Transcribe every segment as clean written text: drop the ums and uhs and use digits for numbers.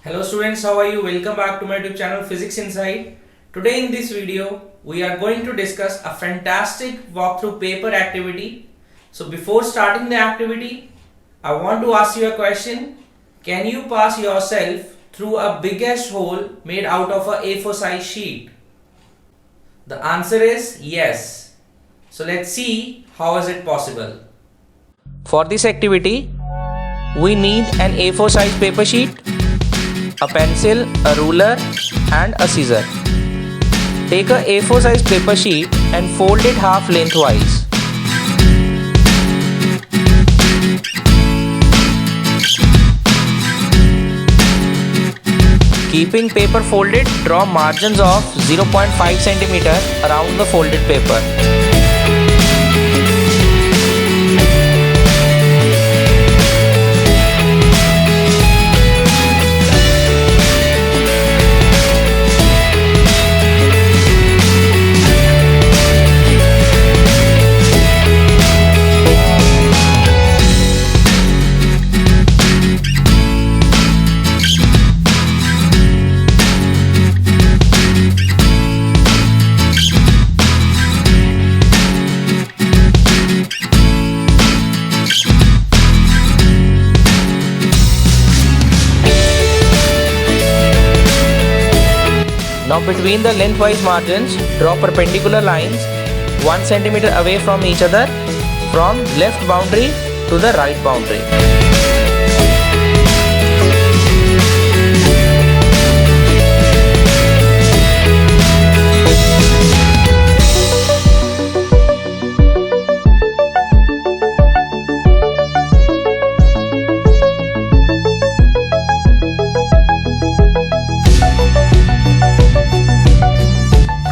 Hello students, how are you? Welcome back to my YouTube channel Physics Inside. Today in this video, we are going to discuss a fantastic walkthrough paper activity. So before starting the activity, I want to ask you a question. Can you pass yourself through a biggest hole made out of a A4 size sheet? The answer is yes. So let's see how is it possible. For this activity, we need an A4 size paper sheet, a pencil, a ruler and a scissor. Take a A4 size paper sheet and fold it half lengthwise. Keeping paper folded, draw margins of 0.5 cm around the folded paper. Now between the lengthwise margins, draw perpendicular lines 1 cm away from each other from left boundary to the right boundary.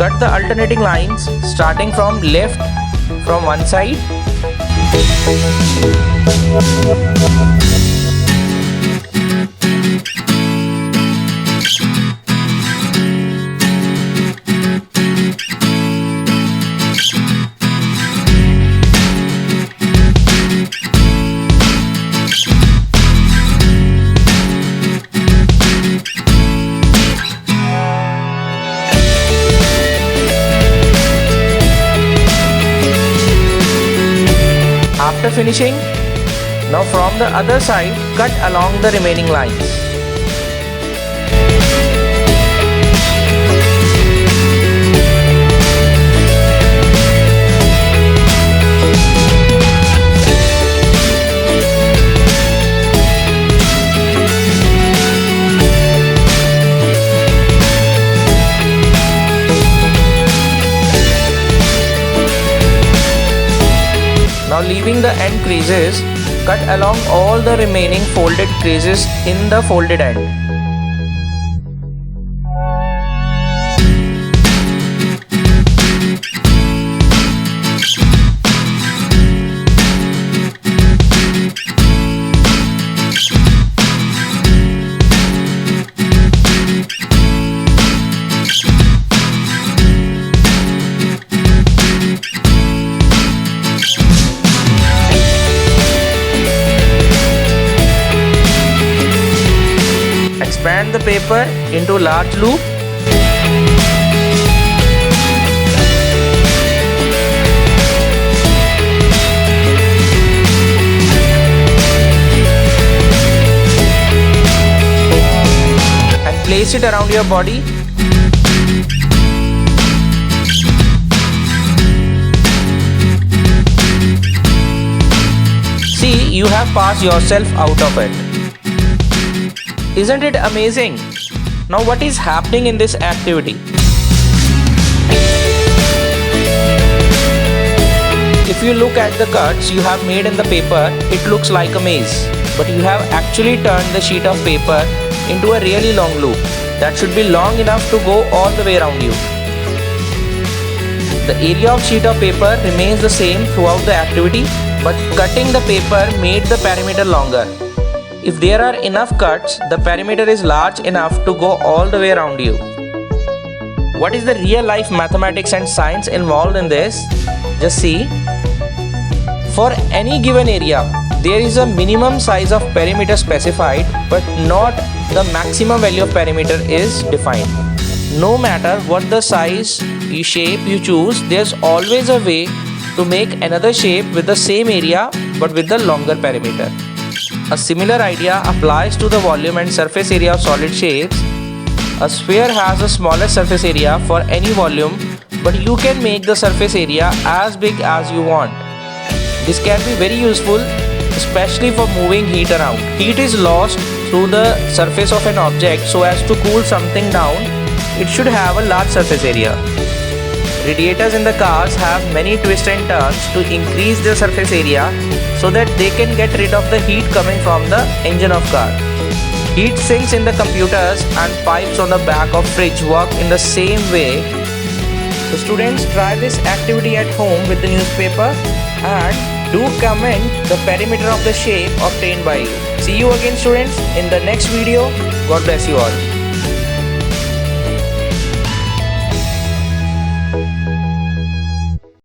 Cut the alternating lines starting from left from one side After finishing, now from the other side, cut along the remaining lines. Now leaving the end creases, cut along all the remaining folded creases in the folded end. Expand the paper into large loop. And place it around your body. See, you have passed yourself out of it. Isn't it amazing? Now what is happening in this activity? If you look at the cuts you have made in the paper, it looks like a maze. But you have actually turned the sheet of paper into a really long loop that should be long enough to go all the way around you. The area of sheet of paper remains the same throughout the activity, but cutting the paper made the perimeter longer. If there are enough cuts, the perimeter is large enough to go all the way around you. What is the real life mathematics and science involved in this? Just see. For any given area, there is a minimum size of perimeter specified, but not the maximum value of perimeter is defined. No matter what the size shape you choose, there's always a way to make another shape with the same area but with the longer perimeter. A similar idea applies to the volume and surface area of solid shapes. A sphere has a smaller surface area for any volume, but you can make the surface area as big as you want. This can be very useful, especially for moving heat around. Heat is lost through the surface of an object, so as to cool something down, it should have a large surface area. Radiators in the cars have many twists and turns to increase their surface area so that they can get rid of the heat coming from the engine of car. Heat sinks in the computers and pipes on the back of fridge work in the same way. So students, try this activity at home with the newspaper and do comment the perimeter of the shape obtained by you. See you again students in the next video. God bless you all.